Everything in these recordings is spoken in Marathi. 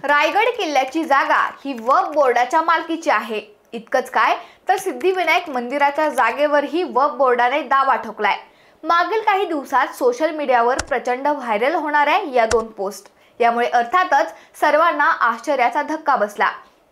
रायगड किल्ल्याची जागा ही वक्फ बोर्डाच्या मालकीची आहे। इतकंच काय तर सिद्धिविनायक मंदिराच्या जागेवरही वक्फ बोर्डाने दावा ठोकलाय। मागील काही दिवसात सोशल मीडियावर प्रचंड व्हायरल होणाऱ्या या दोन पोस्ट यामुळे अर्थातच सर्वांना आश्चर्याचा धक्का बसला।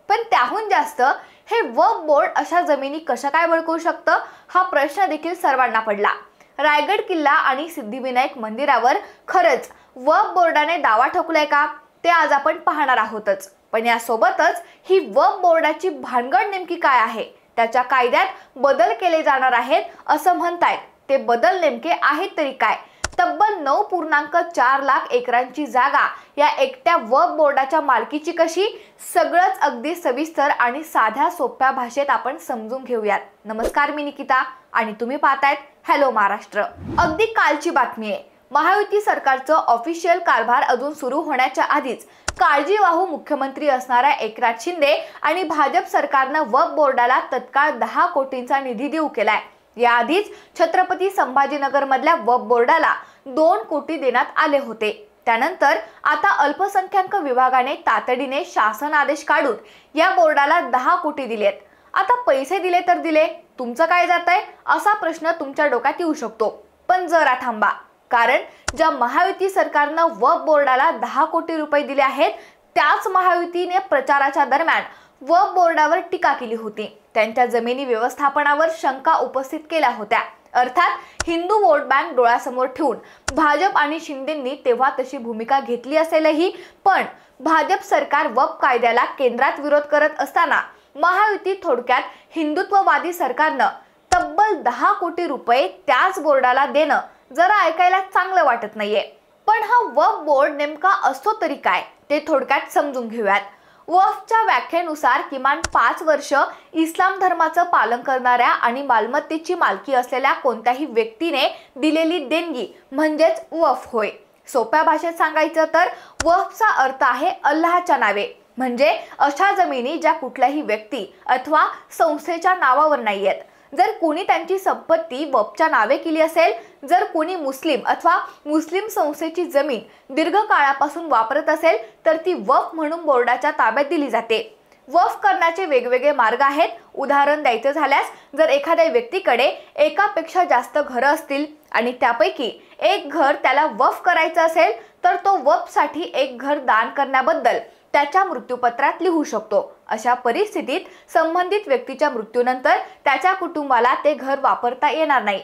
पण त्याहून जास्त हे वक्फ बोर्ड अशा जमिनी कशा काय बळकवू शकतं हा प्रश्न देखील सर्वांना पडला। रायगड किल्ला आणि सिद्धिविनायक मंदिरावर खरंच वक्फ बोर्डाने दावा ठोकलाय का ते आज आपण पाहणार आहोतच। पण यासोबतच ही वक्फ बोर्डाची भानगड नेमकी काय आहे, त्याच्या कायद्यात बदल केले जाणार आहेत असं म्हणतायत, ते बदल नेमके आहेत तरी काय? तब्बल 9.4 लाख एकरांची जागा या एकट्या वक्फ बोर्डाच्या मालकीची कशी, सगळंच अगदी सविस्तर आणि साध्या सोप्या भाषेत आपण समजून घेऊयात। नमस्कार, मी निकिता आणि तुम्ही पाहतायत हॅलो महाराष्ट्र। अगदी कालची बातमी आहे। महायुती सरकारचं ऑफिशियल कारभार अजून सुरू होण्याच्या आधीच काळजीवाहू मुख्यमंत्री असणाऱ्या एकनाथ शिंदे आणि भाजप सरकारनं वक्फ बोर्डाला तत्काळ 10 कोटींचा निधी देऊ केलाय। याआधीच छत्रपती संभाजीनगर मधल्या वक्फ बोर्डाला 2 कोटी देण्यात आले होते। त्यानंतर आता अल्पसंख्याक विभागाने तातडीने शासन आदेश काढून या बोर्डाला 10 कोटी दिलेत। आता पैसे दिले तर दिले, तुमचं काय जातंय असा प्रश्न तुमच्या डोक्यात येऊ शकतो। पण जरा थांबा, कारण ज्या महायुती सरकारनं वक्फ बोर्डाला 10 कोटी रुपये दिले आहेत त्याच महायुतीने प्रचाराच्या दरम्यान वक्फ बोर्डावर टीका केली होती। त्यांच्या जमिनी व्यवस्थापनावर शंका उपस्थित केल्या होत्या। अर्थात हिंदू वोट बँक डोळ्यासमोर ठेवून भाजप आणि शिंदेंनी तेव्हा तशी भूमिका घेतली असेलही, पण भाजप सरकार वक्फ कायद्याला केंद्रात विरोध करत असताना महायुती थोडक्यात हिंदुत्ववादी सरकारनं तब्बल 10 कोटी रुपये त्याच बोर्डाला देणं जरा ऐकायला चांगलं वाटत नाहीये। पण हा वक्फ बोर्ड नेमका असतो तरी काय ते थोडक्यात समजून घेऊयात। वक्फच्या व्याख्येनुसार किमान 5 वर्ष इस्लाम धर्माचं पालन करणाऱ्या आणि मालमत्तेची मालकी असलेल्या कोणत्याही व्यक्तीने दिलेली देणगी म्हणजेच वक्फ होय। सोप्या भाषेत सांगायचं तर वक्फचा अर्थ आहे अल्लाहच्या नावे, म्हणजे अशा जमिनी ज्या कुठल्याही व्यक्ती अथवा संस्थेच्या नावावर नाहीयेत। जर कोणी त्यांची संपत्ती वक्फच्या नावे केली असेल, जर कोणी मुस्लिम अथवा मुस्लिम संस्थेची जमीन दीर्घ काळापासून वापरत असेल तर ती वक्फ म्हणून बोर्डाच्या ताब्यात दिली जाते। वक्फ करण्याचे वेगवेगळे मार्ग आहेत। उदाहरण द्यायचं झाल्यास, जर एखाद्या व्यक्तीकडे एकापेक्षा जास्त घरं असतील आणि त्यापैकी एक घर त्याला वक्फ करायचं असेल तर तो वक्फसाठी एक घर दान करण्याबद्दल त्याच्या मृत्यूपत्रात लिहू शकतो। अशा परिस्थितीत संबंधित व्यक्तीच्या मृत्यूनंतर त्याच्या कुटुंबाला ते घर वापरता येणार नाही।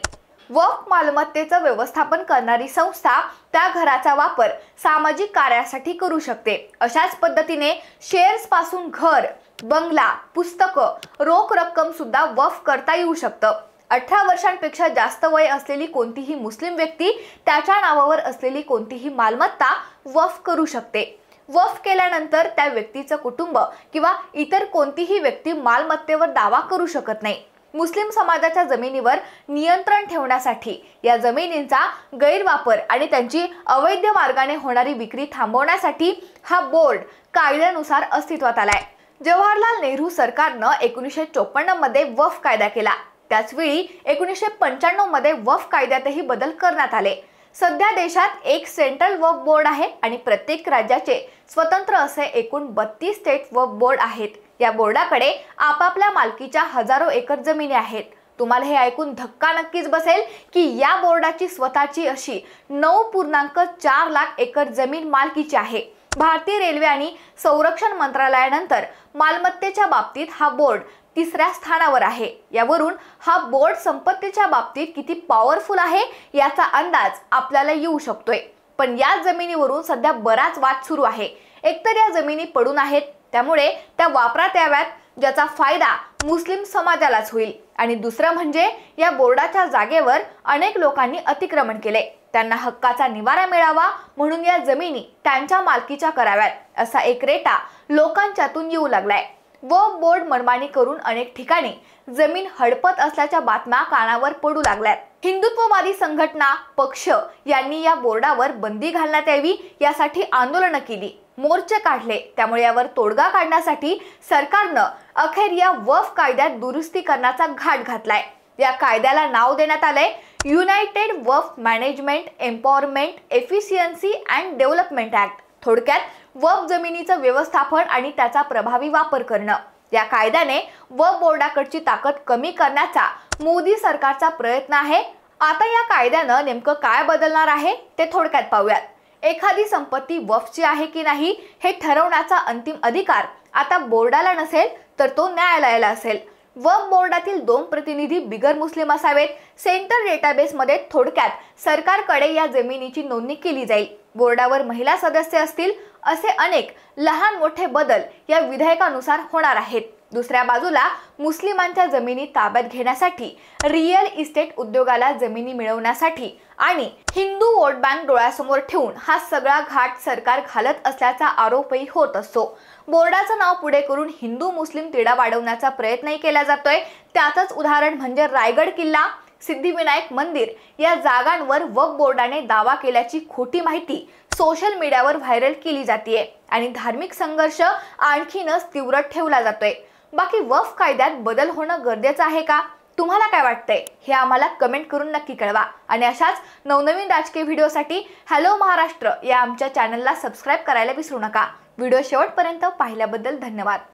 वक्फ मालमत्तेचं व्यवस्थापन करणारी संस्था त्या घराचा वापर सामाजिक कार्यासाठी करू शकते। अशाच पद्धतीने शेअर्स पासून घर, बंगला, पुस्तकं, रोख रक्कम सुद्धा वक्फ करता येऊ शकतं। 18 वर्षांपेक्षा जास्त वय असलेली कोणतीही मुस्लिम व्यक्ती त्याच्या नावावर असलेली कोणतीही मालमत्ता वक्फ करू शकते। वक्फ केल्यानंतर त्या व्यक्तीचं कुटुंब किंवा इतर कोणतीही व्यक्ती मालमत्तेवर दावा करू शकत नाही। मुस्लिम समाजाच्या जमिनीवर नियंत्रण ठेवण्यासाठी, या जमिनींचा गैरवापर आणि त्यांची अवैध मार्गाने होणारी विक्री थांबवण्यासाठी हा बोर्ड कायद्यानुसार अस्तित्वात आलाय। जवाहरलाल नेहरू सरकारनं 1954 मध्ये वक्फ कायदा केला। त्याचवेळी 1995 मध्ये वक्फ कायद्यातही बदल करण्यात आले। सध्या देशात एक सेंट्रल वक्फ बोर्ड आहे आणि प्रत्येक राज्याचे स्वतंत्र असे एकूण 32 स्टेट वक्फ बोर्ड आहेत। या बोर्डाकडे आपापल्या मालकीच्या हजारो एकर जमिनी आहेत। तुम्हाला हे ऐकून धक्का नक्कीच बसेल की या बोर्डाची स्वतःची अशी 9.4 लाख एकर जमीन मालकीची आहे। भारतीय रेल्वे आणि संरक्षण मंत्रालयानंतर मालमत्तेच्या बाबतीत हा बोर्ड 3ऱ्या स्थानावर आहे। यावरून हा बोर्ड संपत्तीच्या बाबतीत किती पॉवरफुल आहे याचा अंदाज आपल्याला येऊ शकतोय। पण या जमिनीवरून सध्या बराच वाद सुरू आहे। एकतर या जमिनी पडून आहेत, त्यामुळे त्या वापरात याव्यात, ज्याचा फायदा मुस्लिम समाजालाच होईल, आणि दुसरं म्हणजे या बोर्डाच्या जागेवर अनेक लोकांनी अतिक्रमण केले। त्यांना हक्काचा निवारा मिळावा म्हणून या जमिनी त्यांच्या मालकीच्या कराव्यात असा एक रेटा लोकांच्यातून येऊ लागलाय। वक्फ बोर्ड मनमानी करून अनेक ठिकाणी जमीन हडपत असल्याच्या बातम्या कानावर पडू लागल्यात। हिंदुत्ववादी संघटना, पक्ष यांनी या बोर्डावर बंदी घालण्यात यावी यासाठी आंदोलनं केली, मोर्चे काढले। त्यामुळे यावर तोडगा काढण्यासाठी सरकारनं अखेर या वक्फ कायद्यात दुरुस्ती करण्याचा घाट घातलाय। या कायद्याला नाव देण्यात आलंय United Waqf management, empowerment, efficiency and development act. थोडक्यात वक्फ जमिनीचं व्यवस्थापन आणि त्याचा प्रभावी वापर करणं. या कायद्याने वक्फ बोर्डाकडची ताकद कमी करण्याचा मोदी सरकारचा प्रयत्न आहे. आता या कायद्यानं नेमकं काय बदलणार आहे ते थोडक्यात पाहूयात. एखादी संपत्ती वक्फची आहे की नाही हे ठरवण्याचा अंतिम अधिकार आता बोर्डाला नसेल तर तो न्यायालयाला असेल. वक्फ बोर्डातील 2 प्रतिनिधी बिगर मुस्लिम असावेत. सेंट्रल डेटाबेसमध्ये थोडक्यात सरकारकडे या जमिनीची नोंदणी केली जाईल. बोर्डावर महिला सदस्य असतील. असे अनेक लहान मोठे बदल या विधेयकानुसार होणार आहेत. दुसऱ्या बाजूला मुस्लिमांच्या जमिनी ताब्यात घेण्यासाठी, रिअल इस्टेट उद्योगाला जमिनी मिळवण्यासाठी आणि हिंदू वोट बँक डोळ्यासमोर ठेवून हा सगळा घाट सरकार घालत असल्याचा आरोपही होत असतो. बोर्डाचं नाव पुढे करून हिंदू मुस्लिम तिढा वाढवण्याचा प्रयत्नही केला जातोय. त्याचंच उदाहरण म्हणजे रायगड किल्ला, सिद्धिविनायक मंदिर या जागांवर वक्फ बोर्डाने दावा केल्याची खोटी माहिती सोशल मीडियावर व्हायरल केली जाते आणि धार्मिक संघर्ष आणखीनच तीव्र ठेवला जातोय. बाकी वक्फ कायद्यात बदल होणं गरजेचं आहे का? तुम्हाला काय वाटतंय हे आम्हाला कमेंट करून नक्की कळवा. आणि अशाच नवनवीन राजकीय व्हिडिओसाठी हॅलो महाराष्ट्र या आमच्या चॅनलला सबस्क्राईब करायला विसरू नका. व्हिडिओ शेवटपर्यंत पाहिल्याबद्दल धन्यवाद.